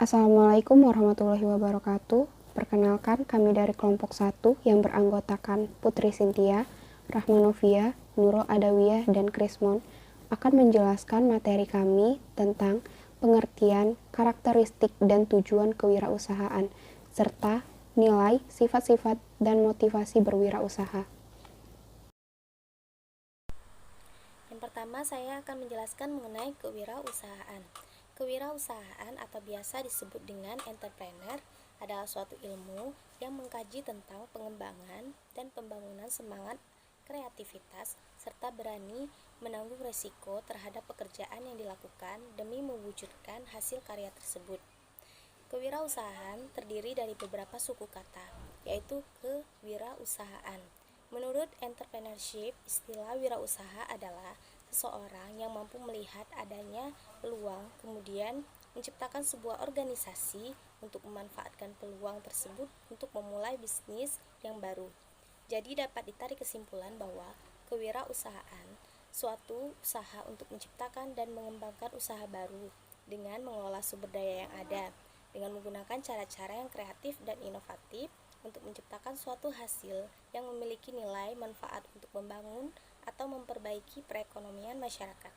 Assalamualaikum warahmatullahi wabarakatuh. Perkenalkan, kami dari kelompok 1 yang beranggotakan Putri Sintia, Rahmanovia, Nurul Adawiyah, dan Krismon akan menjelaskan materi kami tentang pengertian, karakteristik, dan tujuan kewirausahaan, serta nilai, sifat-sifat, dan motivasi berwirausaha. Yang pertama, saya akan menjelaskan mengenai kewirausahaan. Kewirausahaan atau biasa disebut dengan entrepreneur adalah suatu ilmu yang mengkaji tentang pengembangan dan pembangunan semangat kreativitas serta berani menanggung risiko terhadap pekerjaan yang dilakukan demi mewujudkan hasil karya tersebut. Kewirausahaan terdiri dari beberapa suku kata, yaitu kewirausahaan. Menurut entrepreneurship, istilah wirausaha adalah seseorang yang mampu melihat adanya peluang, kemudian menciptakan sebuah organisasi untuk memanfaatkan peluang tersebut untuk memulai bisnis yang baru. Jadi dapat ditarik kesimpulan bahwa kewirausahaan suatu usaha untuk menciptakan dan mengembangkan usaha baru dengan mengelola sumber daya yang ada, dengan menggunakan cara-cara yang kreatif dan inovatif untuk menciptakan suatu hasil yang memiliki nilai manfaat untuk membangun atau memperbaiki perekonomian masyarakat.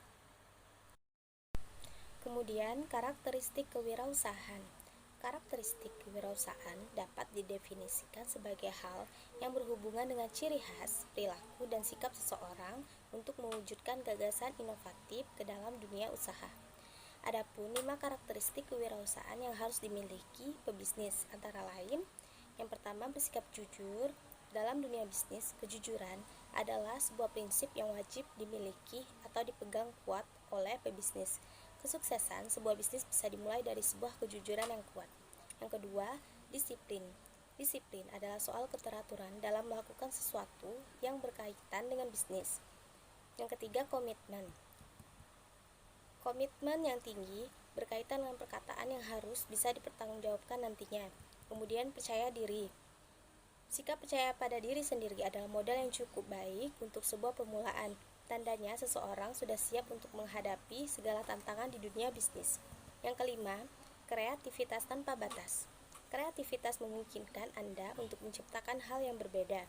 Kemudian, karakteristik kewirausahaan. Karakteristik kewirausahaan dapat didefinisikan sebagai hal yang berhubungan dengan ciri khas, perilaku, dan sikap seseorang untuk mewujudkan gagasan inovatif ke dalam dunia usaha. Adapun 5 karakteristik kewirausahaan yang harus dimiliki pebisnis antara lain: yang pertama, bersikap jujur. Dalam dunia bisnis, kejujuran adalah sebuah prinsip yang wajib dimiliki atau dipegang kuat oleh pebisnis. Kesuksesan sebuah bisnis bisa dimulai dari sebuah kejujuran yang kuat. Yang kedua, disiplin. Disiplin adalah soal keteraturan dalam melakukan sesuatu yang berkaitan dengan bisnis. Yang ketiga, komitmen. Komitmen yang tinggi berkaitan dengan perkataan yang harus bisa dipertanggungjawabkan nantinya. Kemudian, percaya diri. Sikap percaya pada diri sendiri adalah modal yang cukup baik untuk sebuah permulaan. Tandanya seseorang sudah siap untuk menghadapi segala tantangan di dunia bisnis. Yang kelima, kreativitas tanpa batas. Kreativitas memungkinkan Anda untuk menciptakan hal yang berbeda.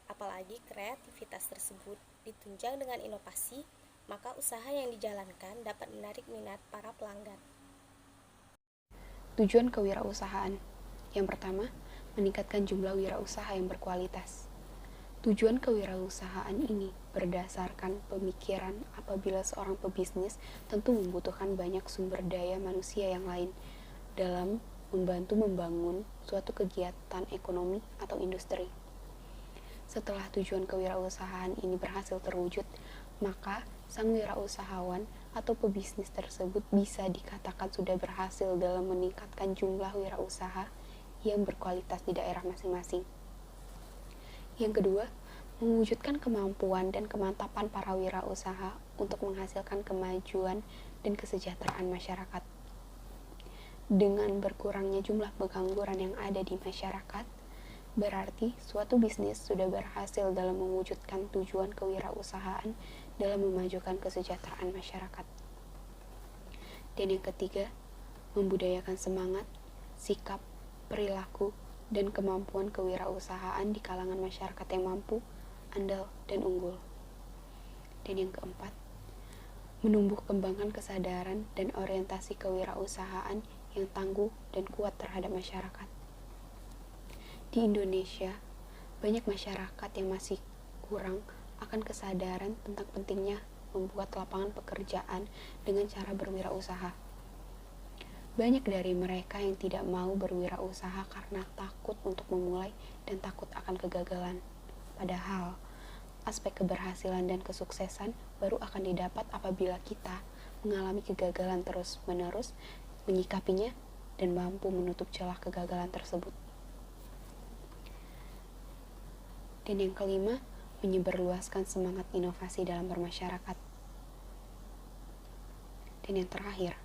Apalagi kreativitas tersebut ditunjang dengan inovasi, maka usaha yang dijalankan dapat menarik minat para pelanggan. Tujuan kewirausahaan. Yang pertama, meningkatkan jumlah wirausaha yang berkualitas. Tujuan kewirausahaan ini berdasarkan pemikiran apabila seorang pebisnis tentu membutuhkan banyak sumber daya manusia yang lain dalam membantu membangun suatu kegiatan ekonomi atau industri. Setelah tujuan kewirausahaan ini berhasil terwujud, maka sang wirausahawan atau pebisnis tersebut bisa dikatakan sudah berhasil dalam meningkatkan jumlah wirausaha yang berkualitas di daerah masing-masing. Yang kedua, mewujudkan kemampuan dan kemantapan para wirausaha untuk menghasilkan kemajuan dan kesejahteraan masyarakat. Dengan berkurangnya jumlah pengangguran yang ada di masyarakat, berarti suatu bisnis sudah berhasil dalam mewujudkan tujuan kewirausahaan dalam memajukan kesejahteraan masyarakat. Dan yang ketiga, membudayakan semangat, sikap, perilaku, dan kemampuan kewirausahaan di kalangan masyarakat yang mampu, andal, dan unggul. Dan yang keempat, menumbuh kembangkan kesadaran dan orientasi kewirausahaan yang tangguh dan kuat terhadap masyarakat. Di Indonesia, banyak masyarakat yang masih kurang akan kesadaran tentang pentingnya membuat lapangan pekerjaan dengan cara berwirausaha. Banyak dari mereka yang tidak mau berwirausaha karena takut untuk memulai dan takut akan kegagalan. Padahal, aspek keberhasilan dan kesuksesan baru akan didapat apabila kita mengalami kegagalan terus-menerus, menyikapinya, dan mampu menutup celah kegagalan tersebut. Dan yang kelima, menyebarluaskan semangat inovasi dalam bermasyarakat. Dan yang terakhir,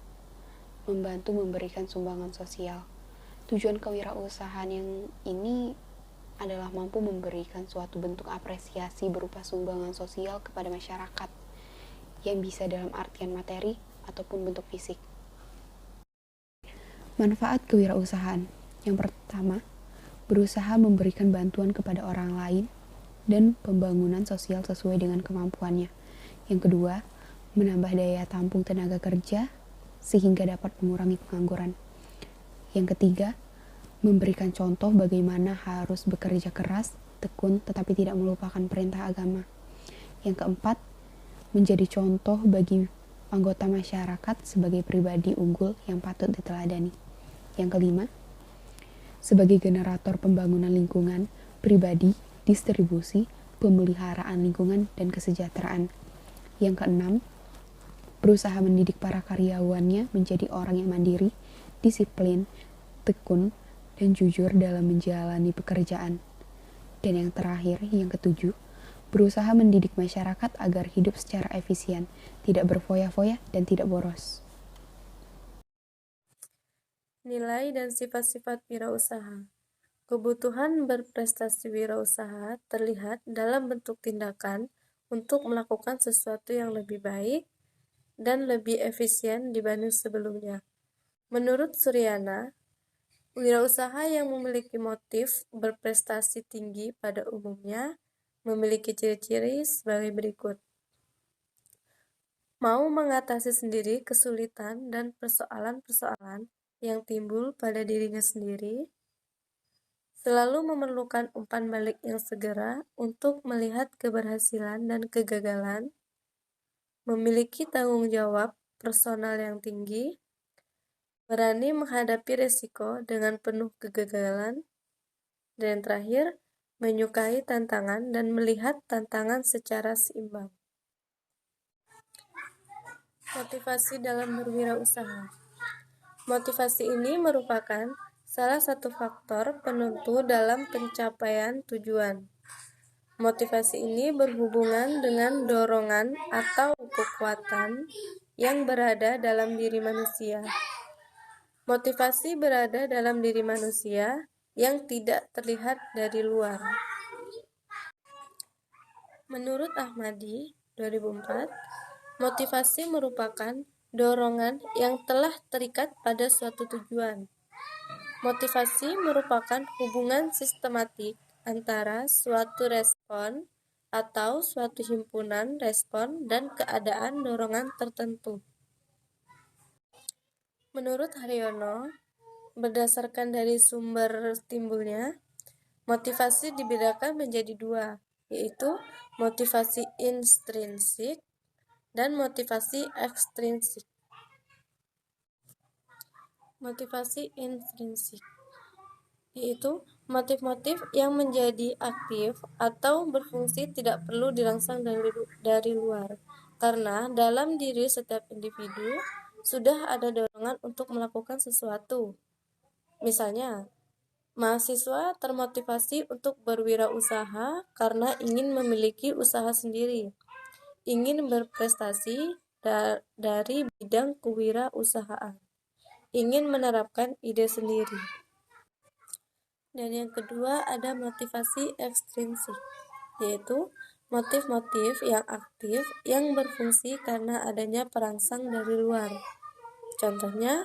membantu memberikan sumbangan sosial. Tujuan kewirausahaan yang ini adalah mampu memberikan suatu bentuk apresiasi berupa sumbangan sosial kepada masyarakat yang bisa dalam artian materi ataupun bentuk fisik. Manfaat kewirausahaan. Yang pertama, berusaha memberikan bantuan kepada orang lain dan pembangunan sosial sesuai dengan kemampuannya. Yang kedua, menambah daya tampung tenaga kerja sehingga dapat mengurangi pengangguran. Yang ketiga, memberikan contoh bagaimana harus bekerja keras, tekun, tetapi tidak melupakan perintah agama. Yang keempat, menjadi contoh bagi anggota masyarakat sebagai pribadi unggul yang patut diteladani. Yang kelima, sebagai generator pembangunan lingkungan, pribadi, distribusi, pemeliharaan lingkungan, dan kesejahteraan. Yang keenam, berusaha mendidik para karyawannya menjadi orang yang mandiri, disiplin, tekun, dan jujur dalam menjalani pekerjaan. Dan yang terakhir, yang ketujuh, berusaha mendidik masyarakat agar hidup secara efisien, tidak berfoya-foya, dan tidak boros. Nilai dan sifat-sifat wirausaha. Kebutuhan berprestasi wirausaha terlihat dalam bentuk tindakan untuk melakukan sesuatu yang lebih baik dan lebih efisien dibanding sebelumnya. Menurut Suryana, wirausaha yang memiliki motif berprestasi tinggi pada umumnya memiliki ciri-ciri sebagai berikut. Mau mengatasi sendiri kesulitan dan persoalan-persoalan yang timbul pada dirinya sendiri, selalu memerlukan umpan balik yang segera untuk melihat keberhasilan dan kegagalan, memiliki tanggung jawab personal yang tinggi, berani menghadapi resiko dengan penuh kegagalan, dan yang terakhir, menyukai tantangan dan melihat tantangan secara seimbang. Motivasi dalam berwirausaha. Motivasi ini merupakan salah satu faktor penentu dalam pencapaian tujuan. Motivasi ini berhubungan dengan dorongan atau kekuatan yang berada dalam diri manusia. Motivasi berada dalam diri manusia yang tidak terlihat dari luar. Menurut Ahmadi, 2004, motivasi merupakan dorongan yang telah terikat pada suatu tujuan. Motivasi merupakan hubungan sistematik antara suatu respon atau suatu himpunan respon dan keadaan dorongan tertentu. Menurut Haryono, berdasarkan dari sumber timbulnya, motivasi dibedakan menjadi dua, yaitu motivasi intrinsik dan motivasi ekstrinsik. Motivasi intrinsik yaitu motif-motif yang menjadi aktif atau berfungsi tidak perlu dirangsang dari luar, karena dalam diri setiap individu sudah ada dorongan untuk melakukan sesuatu. Misalnya, mahasiswa termotivasi untuk berwirausaha karena ingin memiliki usaha sendiri, ingin berprestasi dari bidang kewirausahaan, ingin menerapkan ide sendiri. Dan yang kedua ada motivasi ekstrinsik, yaitu motif-motif yang aktif yang berfungsi karena adanya perangsang dari luar. Contohnya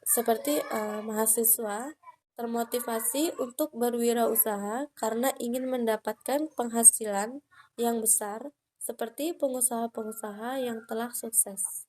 seperti mahasiswa termotivasi untuk berwirausaha karena ingin mendapatkan penghasilan yang besar seperti pengusaha-pengusaha yang telah sukses.